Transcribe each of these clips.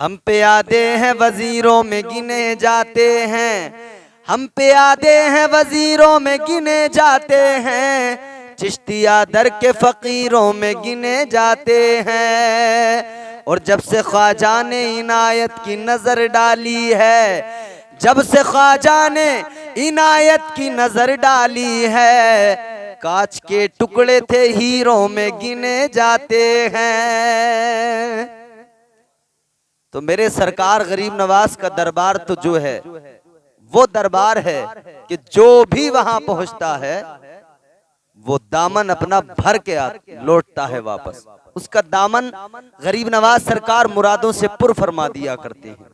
हम पे आदे हैं वजीरों में गिने जाते हैं, हम पे आदे हैं वजीरों में गिने जाते हैं, चिश्तिया दर के फकीरों में गिने जाते हैं। और जब से ख्वाजा ने इनायत की नजर डाली है, जब से ख्वाजा ने इनायत की नजर डाली है, कांच के टुकड़े थे हीरों में गिने जाते हैं। तो मेरे सरकार गरीब नवाज का दरबार तो जो है वो दरबार है कि जो भी वहां पहुंचता है वो दामन अपना भर के लौटता है वापस। उसका दामन गरीब नवाज सरकार मुरादों से पुर फरमा दिया करते हैं।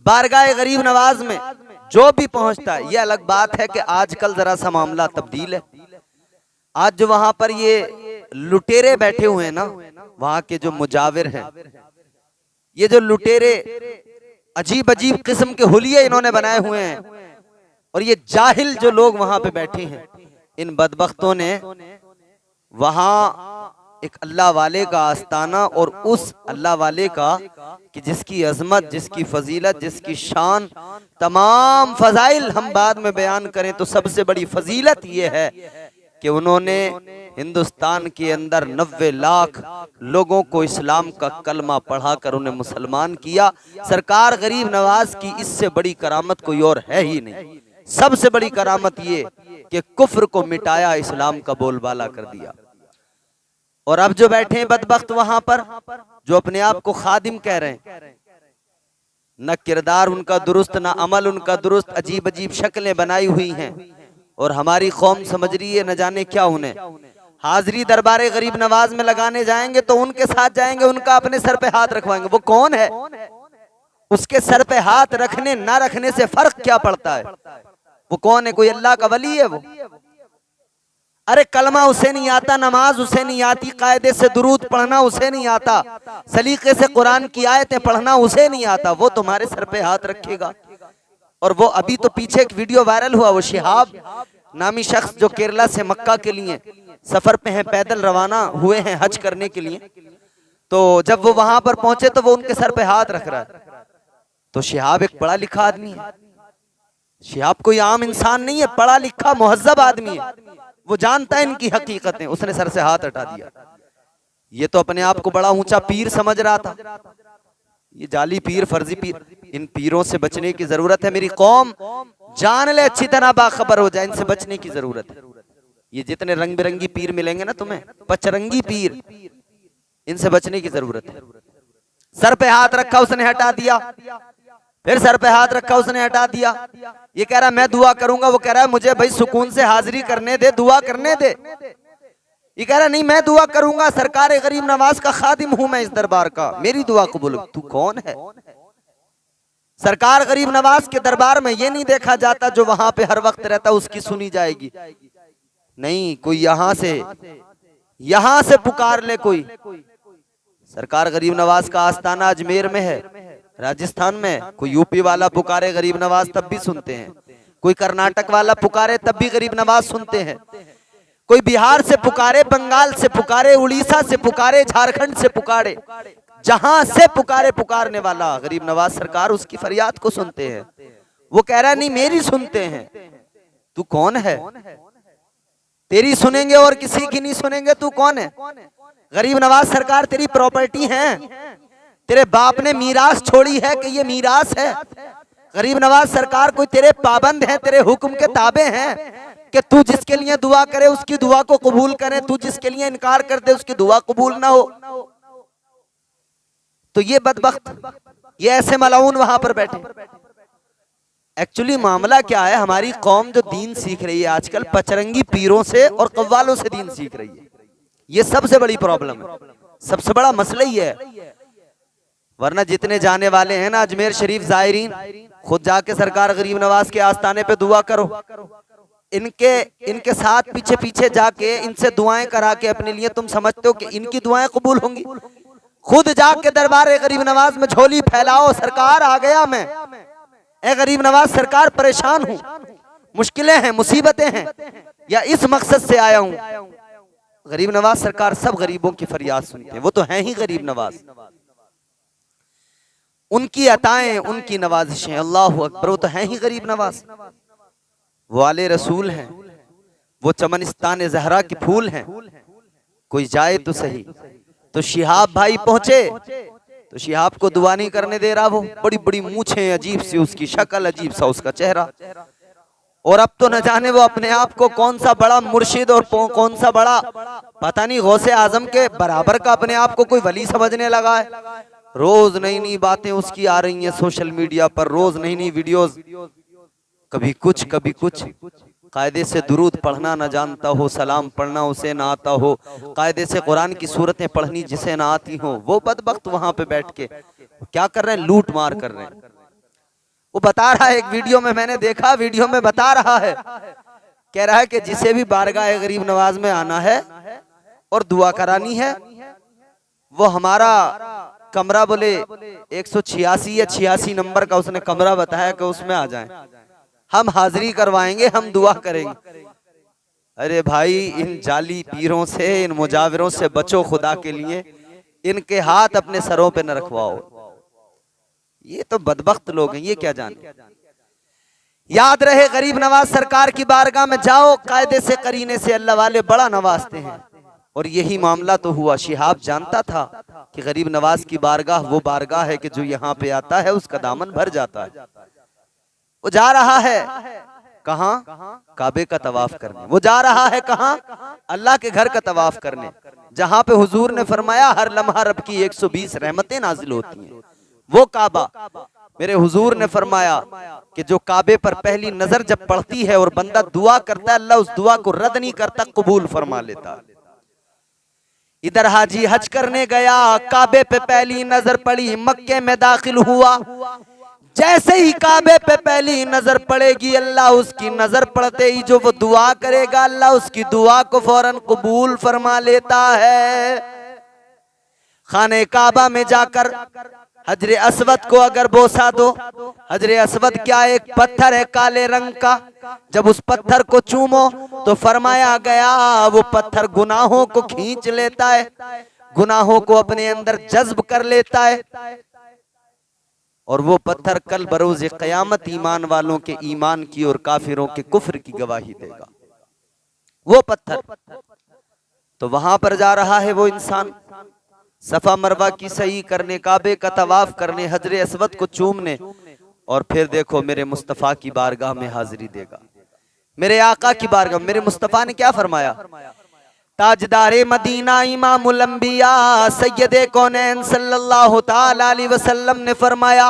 बारगाह गरीब नवाज में जो भी पहुंचता है, ये अलग बात है कि आजकल जरा सा मामला तब्दील है। आज जो वहां पर ये लुटेरे बैठे हुए हैं ना, वहां के जो मुजाविर हैं, ये जो लुटेरे अजीब अजीब किस्म के हुलिये इन्होंने बनाए हुए हैं, और ये जाहिल जो लोग वहां पे बैठे हैं, इन बदबख्तों ने वहां एक अल्लाह वाले का आस्ताना, और उस अल्लाह वाले का कि जिसकी अजमत, जिसकी फजीलत, जिसकी शान, तमाम फजाइल हम बाद में बयान करें तो सबसे बड़ी फजीलत ये है कि उन्होंने हिंदुस्तान के अंदर 90 लाख लोगों को इस्लाम का कलमा पढ़ाकर उन्हें मुसलमान किया। सरकार गरीब नवाज की इससे बड़ी करामत कोई और है ही नहीं। सबसे बड़ी करामत ये कि कुफ्र को मिटाया, इस्लाम का बोलबाला कर दिया। और अब जो बैठे हैं बदबख्त वहां पर, जो अपने आप को खादिम कह रहे हैं, न किरदार उनका दुरुस्त, न अमल उनका दुरुस्त, अजीब अजीब शक्लें बनाई हुई हैं, और हमारी कौम समझ रही है न जाने क्या उन्हें। हाजिरी दरबारे गरीब नवाज में लगाने जाएंगे तो उनके साथ जाएंगे, उनका अपने सर पे हाथ रखवाएंगे। वो कौन है? उसके सर पे हाथ रखने ना रखने से फर्क क्या पड़ता है? वो कौन है? कोई अल्लाह का वली है वो? अरे कलमा उसे नहीं आता, नमाज उसे नहीं आती, कायदे से दुरूद पढ़ना उसे नहीं आता, सलीके से कुरान की आयतें पढ़ना उसे नहीं आता, वो तुम्हारे सर पे हाथ रखेगा। और वो अभी तो पीछे एक वीडियो वायरल हुआ, वो शिहाब नामी शख्स जो केरला से मक्का के लिए सफर पे हैं, पैदल रवाना हुए हैं हज करने के लिए, तो जब वो वहां पर पहुंचे तो वो उनके सर पे हाथ रख रहा है। तो शिहाब एक पढ़ा लिखा आदमी है, शिहाब कोई आम इंसान नहीं है, पढ़ा लिखा मुहज्जब आदमी है, वो जानता है इनकी हकीकतें, उसने सर से हाथ हटा दिया। ये तो अपने आप को बड़ा ऊंचा पीर समझ रहा था। ये जाली पीर, फर्जी पीर, इन पीरों से बचने की जरूरत है। मेरी कौम जान ले, अच्छी तरह बाखबर हो जाए, इनसे बचने की जरूरत है। ये जितने रंग बिरंगी पीर मिलेंगे ना तुम्हें, पचरंगी पीर, इनसे बचने की जरूरत है। सर पे हाथ रखा, उसने हटा दिया, फिर सर पे हाथ रखा, उसने हटा दिया। ये कह रहा मैं दुआ करूंगा, वो कह रहा है मुझे भाई सुकून से हाजिरी करने दे, दुआ करने दे। ये कह रहा नहीं मैं दुआ करूंगा, सरकार गरीब नवाज का खादिम हूं मैं इस दरबार का, मेरी दुआ कबूल। तू कौन है? सरकार गरीब नवाज के दरबार में ये नहीं देखा जाता जो वहां पे हर वक्त रहता उसकी सुनी जाएगी, नहीं, कोई यहां से पुकार ले कोई। सरकार गरीब नवाज का आस्ताना अजमेर में है, राजस्थान में, कोई यूपी वाला पुकारे गरीब नवाज तब भी सुनते हैं, कोई कर्नाटक वाला पुकारे तब भी गरीब नवाज सुनते हैं, कोई बिहार से पुकारे, बंगाल से पुकारे, उड़ीसा से पुकारे, झारखंड से पुकारे, जहां से पुकारे पुकारने वाला गरीब नवाज सरकार उसकी फरियाद को सुनते हैं। वो कह रहा नहीं मेरी सुनते हैं। तू कौन है? तेरी सुनेंगे और किसी की नहीं सुनेंगे। तू कौन है? गरीब नवाज सरकार तेरी प्रॉपर्टी है, तेरे बाप ने मीरास छोड़ी है कि ये मीरास है। गरीब नवाज सरकार कोई तेरे पाबंद हैं, तेरे हुक्म के ताबे हैं कि तू जिसके लिए दुआ करे उसकी दुआ को कबूल करे, तू जिसके लिए इनकार कर दे उसकी दुआ कबूल ना हो। तो ये बदबख्त, ये ऐसे मलाउन वहां पर बैठे। एक्चुअली मामला क्या है, हमारी कौम जो दीन सीख रही है आजकल पचरंगी पीरों से और कव्वालों से दीन सीख रही है। ये सबसे बड़ी प्रॉब्लम है, सबसे बड़ा मसला ही है। वरना जितने जाने वाले हैं ना अजमेर शरीफ जायरीन, खुद जाके सरकार गरीब नवाज के आस्थाने पे दुआ करो, इनके साथ पीछे पीछे जाके इनसे दुआएं करा के अपने लिए तुम समझते हो कि इनकी दुआएं कबूल होंगी? खुद जाके दरबार गरीब नवाज में झोली फैलाओ, सरकार आ गया मैं, ए गरीब नवाज सरकार परेशान हूं, मुश्किलें हैं, मुसीबतें हैं, या इस मकसद से आया हूं। गरीब नवाज सरकार सब गरीबों की फरियाद सुनते हैं, वो तो हैं ही गरीब नवाज। उनकी अताएं, उनकी नवाजिशें, अल्लाह अकबर, वो तो हैं ही गरीब नवाज, वो आले रसूल हैं, वो चमनिस्तान जहरा के फूल हैं। कोई जाए तो सही। तो शिहाब भाई पहुंचे तो शिहाब को दुआ नहीं करने दे रहा, वो बड़ी बड़ी मूछें, अजीब सी उसकी शक्ल, अजीब सा उसका चेहरा, और अब तो न जाने वो अपने आप को कौन सा बड़ा मुर्शिद और कौन सा बड़ा पता नहीं गौसे आजम के बराबर का अपने आप को कोई वली समझने लगा है। रोज नई नई बातें उसकी आ रही हैं सोशल मीडिया पर, रोज नई नई वीडियोस, कभी कुछ कभी कुछ। कायदे से दुरूद पढ़ना न जानता हो, सलाम पढ़ना उसे ना आता हो, कायदे से कुरान की सूरतें पढ़नी जिसे ना आती हो, वो बदबख्त वहां पे बैठ के क्या कर रहे हैं, लूट मार कर रहे हैं। वो बता रहा है, एक वीडियो में मैंने देखा, वीडियो में बता रहा है, कह रहा है कि जिसे भी बारगाह गरीब नवाज में आना है और दुआ करानी है, वो हमारा कमरा, बोले 186 या 86 नंबर का उसने कमरा बताया कि उसमें आ जाएं, हम हाजिरी करवाएंगे, हम दुआ करेंगे। अरे भाई, इन जाली पीरों से, इन मुजाविरों से बचो खुदा के लिए, इनके हाथ अपने सरों पे न रखवाओ। ये तो बदबख्त लोग हैं, ये क्या जाने। याद रहे, गरीब नवाज सरकार की बारगाह में जाओ, कायदे से करीने से अल्लाह वाले बड़ा नवाजते हैं। और यही मामला तो हुआ। शिहाब जानता था कि गरीब नवाज की बारगाह वो बारगाह है कि जो यहाँ पे आता है उसका दामन भर जाता है। वो जा रहा है कहाँ? काबे का तवाफ करने। वो जा रहा है कहाँ? अल्लाह के घर का तवाफ करने, जहाँ पे हुजूर ने फरमाया हर लम्हा रब की 120 रहमतें नाजिल होती हैं। वो काबा, मेरे हुजूर ने फरमाया कि जो काबे पर पहली नजर जब पड़ती है और बंदा दुआ करता है, अल्लाह उस दुआ को रद्द नहीं करता, कबूल फरमा लेता। इधर हाजी हज करने गया, काबे पे पहली नजर पड़ी, मक्के में दाखिल हुआ। जैसे ही काबे पे पहली नजर पड़ेगी, अल्लाह उसकी नजर पड़ते ही जो वो दुआ करेगा, अल्लाह उसकी दुआ को फौरन कबूल फरमा लेता है। खाने काबा में जाकर हजरे अस्वद को अगर बोसा दो, हजरे अस्वद क्या एक पत्थर है काले रंग का, जब उस पत्थर को चूमो तो फरमाया गया वो पत्थर गुनाहों को खींच लेता है, गुनाहों को अपने अंदर जज्ब कर लेता है, और वो पत्थर कल बरोज़े क़यामत ईमान वालों के ईमान की और काफिरों के कुफ्र की गवाही देगा। वो पत्थर, तो वहां पर जा रहा है वो इंसान सफा मरवा की सही करने, काबे का तवाफ करने, हजरे अस्वद को चूमने, और फिर देखो मेरे मुस्तफ़ा की बारगाह में हाजिरी देगा। मेरे आका की बारगाह, मेरे मुस्तफ़ा ने क्या फरमाया? ताजदारे मदीना इमामुल अंबिया सैयदे कौनैन सल्लल्लाहु ताला अलैहि वसल्लम ने फरमाया,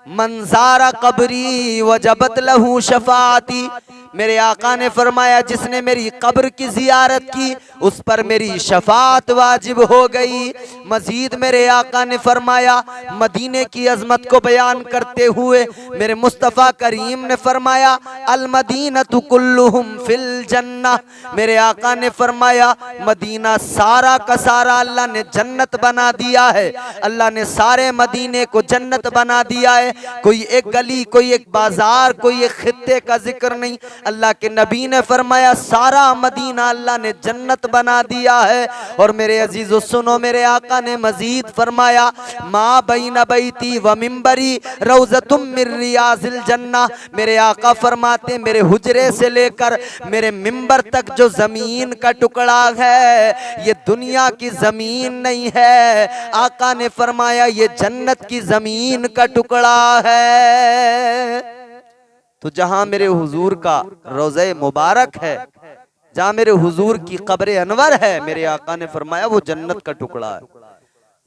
मंजारा कब्री वजबत लहू शफाअती। मेरे आका ने फरमाया, जिसने मेरी कब्र की जियारत की उस पर मेरी शफाअत वाजिब हो गई। मजीद मेरे आका ने फरमाया, मदीने की अजमत को बयान करते हुए मेरे मुस्तफ़ा करीम ने फरमाया, अल मदीनतु कुल्लुहुम फिल जन्नह। मेरे आका ने फरमाया, मदीना सारा का सारा अल्लाह ने जन्नत बना दिया है, अल्लाह ने सारे मदीने को जन्नत बना दिया है। कोई एक गली, कोई एक बाजार, कोई एक खित्ते का जिक्र नहीं। अल्लाह के नबी ने फरमाया सारा मदीना अल्लाह ने जन्नत बना दिया है। और मेरे अजीजों सुनो, मेरे आका ने मजीद फरमाया, माँ बैन बैती व मिंबरी रौज़तुम मिन रियाज़िल जन्नह। मेरे आका फरमाते, मेरे हुजरे से लेकर मेरे मिंबर तक जो जमीन का टुकड़ा है, ये दुनिया की जमीन नहीं है। आका ने फरमाया ये जन्नत की जमीन का टुकड़ा है। तो जहां मेरे हुजूर का रोज़े मुबारक है, जहां मेरे हुजूर की कब्र अनवर है, मेरे आका ने फरमाया वो जन्नत का टुकड़ा है।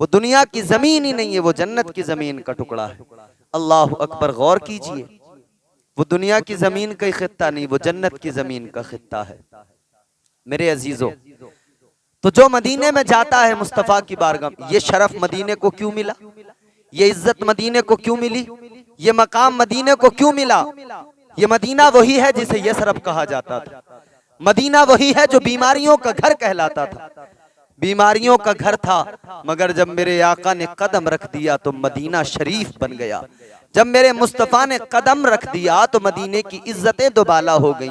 वो दुनिया की जमीन ही नहीं है, वो जन्नत की जमीन का टुकड़ा है। अल्लाह अकबर, गौर कीजिए, वो दुनिया की जमीन का खित्ता नहीं, वो जन्नत की जमीन का खित्ता है। मेरे अजीजों, तो जो मदीने में जाता है मुस्तफ़ा की बारगाह, ये शरफ मदीने को क्यों मिला? ये इज्जत मदीने को क्यों मिली? ये मकाम मदीने को क्यों मिला? ये मदीना वही है जिसे यसरब कहा जाता था। मदीना वही है जो बीमारियों का घर कहलाता था। बीमारियों का घर था, मगर जब मेरे आका ने कदम रख दिया तो मदीना शरीफ बन गया। जब मेरे मुस्तफ़ा ने कदम रख दिया तो मदीने की इज्जतें दोबाला हो गई,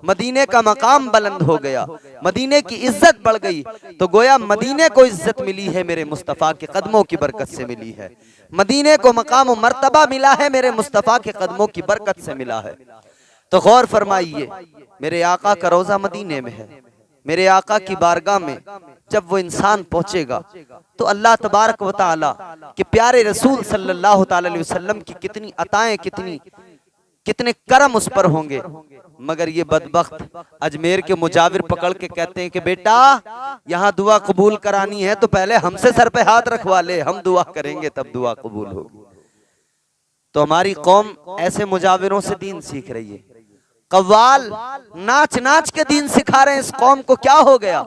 मदीने का मकाम बुलंद हो गया, मदीने की इज्जत बढ़ गई। तो गोया मदीने को इज्जत मिली है मेरे मुस्तफ़ा के कदमों की बरकत से मिली है, मदीने को मकाम मर्तबा मिला है मेरे मुस्तफ़ा के कदमों की बरकत से मिला है। तो गौर फरमाइए, मेरे आका का रोज़ा मदीने में है, मेरे आका की बारगाह में जब वो इंसान पहुंचेगा तो अल्लाह तबारक व तआला के प्यारे रसूल सल्लल्लाहु ताला अलैहि वसल्लम की कितनी अताएं, कितने करम उस पर होंगे। मगर ये बदबख्त अजमेर के मुजाविर पकड़ के कहते हैं कि बेटा यहाँ दुआ कबूल करानी है तो पहले हमसे सर पे हाथ रखवा ले, हम दुआ करेंगे तब दुआ कबूल होगी। तो हमारी कौम ऐसे मुजाविरों से दीन सीख रही है। कव्वाल नाच नाच के दीन सिखा रहे हैं इस कौम को, क्या हो गया?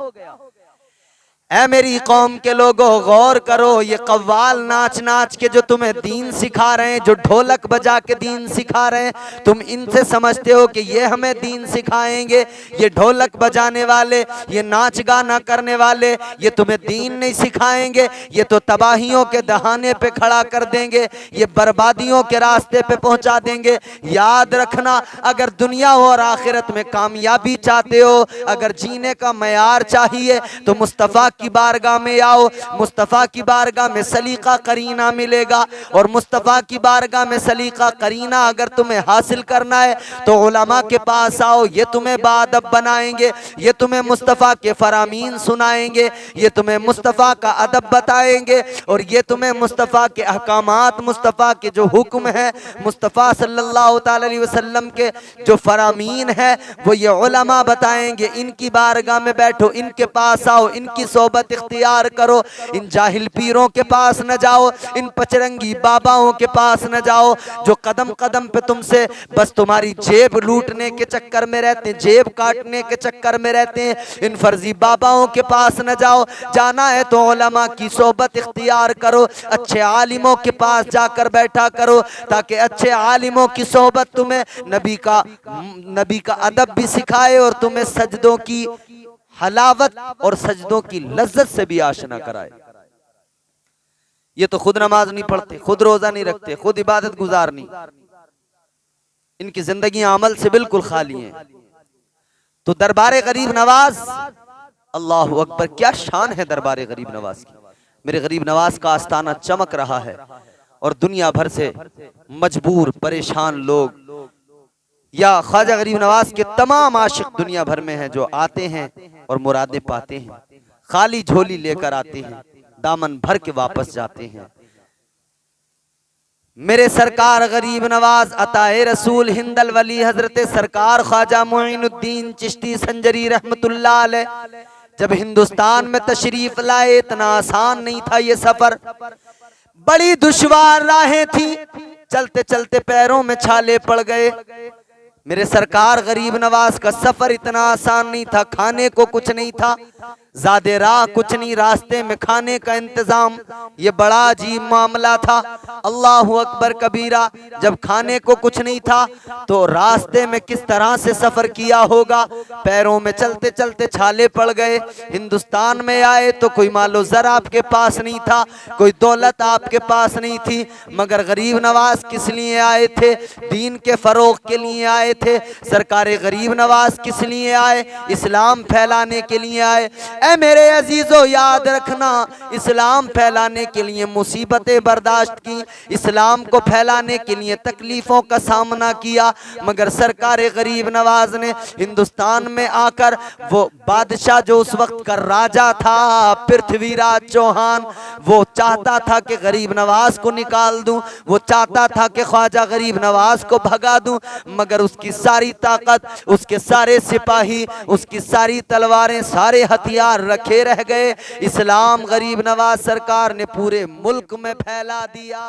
ऐ मेरी कौम के लोगों गौर करो, ये कव्वाल नाच नाच के जो तुम्हें दीन सिखा रहे हैं, जो ढोलक बजा के दीन सिखा रहे हैं, तुम इनसे समझते हो कि ये हमें दीन सिखाएंगे। ये ढोलक बजाने वाले, ये नाच गाना करने वाले, ये तुम्हें दीन नहीं सिखाएंगे, ये तो तबाहियों के दहाने पे खड़ा कर देंगे, ये बर्बादियों के रास्ते पे पहुंचा देंगे। याद रखना, अगर दुनिया और आखिरत में कामयाबी चाहते हो, अगर जीने का मयार चाहिए तो मुस्तफ़ा की बारगाह में आओ। मुस्तफ़ा की बारगाह में सलीका करीना मिलेगा, और मुस्तफ़ा की बारगाह में सलीका करीना अगर तुम्हें हासिल करना है तो उलमा के पास आओ। ये तुम्हें बाअदब बनाएंगे, ये तुम्हें मुस्तफ़ा के फरामीन सुनाएंगे, ये तुम्हें मुस्तफ़ा का अदब बताएंगे, और ये तुम्हें मुस्तफ़ा के अहकामात, मुस्तफ़ा के जो हुक्म है, मुस्तफ़ा सल्लल्लाहु ताला अलैहि वसल्लम के जो फरामीन है वो ये उलमा बताएंगे। इनकी बारगाह में बैठो, इनके पास आओ, इनकी सोबत इख्तियार करो। इन जाहिल पीरों के पास न जाओ, इन पचरंगी बाबाओं के पास न जाओ जो कदम कदम पे तुमसे बस तुम्हारी जेब लूटने के चक्कर में रहते हैं, जेब काटने के चक्कर में रहते हैं। इन फर्जी बाबाओं के पास न जाओ, जाना है तो उलमा की सोबत इख्तियार करो, अच्छे आलिमों के पास जाकर बैठा करो, ताकि अच्छे आलिमों की सोबत तुम्हें नबी का अदब भी सिखाए और तुम्हें सजदों की हलावत और सजदों की लज्जत से भी आशना कराए। ये तो खुद नमाज नहीं पढ़ते, खुद रोजा नहीं रखते, खुद इबादत गुजार नहीं, इनकी जिंदगी अमल से बिल्कुल खाली है। तो दरबार गरीब नवाज, अल्लाह अकबर, क्या शान है दरबार गरीब नवाज की। मेरे गरीब नवाज का आस्ताना चमक रहा है और दुनिया भर से मजबूर परेशान लोग या ख्वाजा गरीब नवाज के तमाम आशिक दुनिया भर में हैं जो आते हैं और मुरादें पाते हैं, खाली झोली लेकर आते हैं, दामन भर के वापस जाते हैं। मेरे सरकार गरीब नवाज अताए रसूल हिंदल वली हजरत सरकार ख्वाजा मोइनुद्दीन चिश्ती संजरी रहमतुल्लाह अलैह जब हिंदुस्तान में तशरीफ लाए, इतना आसान नहीं था ये सफर, बड़ी दुश्वार राहें थी, चलते चलते पैरों में छाले पड़ गए। मेरे सरकार गरीब नवाज का सफर इतना आसान नहीं था, खाने को कुछ नहीं था, ज़्यादा राह कुछ नहीं, रास्ते में खाने का इंतजाम, ये बड़ा अजीब मामला था। अल्लाहु अकबर कबीरा, जब खाने को कुछ नहीं था तो रास्ते में किस तरह से सफर किया होगा। पैरों में चलते चलते छाले पड़ गए। हिंदुस्तान में आए तो कोई मालो ज़र आपके पास नहीं था, कोई दौलत आपके पास नहीं थी, मगर गरीब नवाज किस लिए आए थे? दीन के फरोग के लिए आए थे। सरकार गरीब नवाज किस लिए आए? इस्लाम फैलाने के लिए आए। ऐ मेरे अजीजों, याद रखना, इस्लाम फैलाने के लिए मुसीबतें बर्दाश्त की, इस्लाम को फैलाने के लिए तकलीफों का सामना किया, मगर सरकार गरीब नवाज ने हिंदुस्तान में आकर वो बादशाह जो उस वक्त का राजा था पृथ्वीराज चौहान, वो चाहता था कि गरीब नवाज को निकाल दूं, वो चाहता था कि ख्वाजा गरीब नवाज को भगा दूं, मगर उसकी सारी ताकत, उसके सारे सिपाही, उसकी सारी तलवारें, सारे हथियार रखे रह गए। इस्लाम गरीब नवाज सरकार ने पूरे मुल्क में फैला दिया।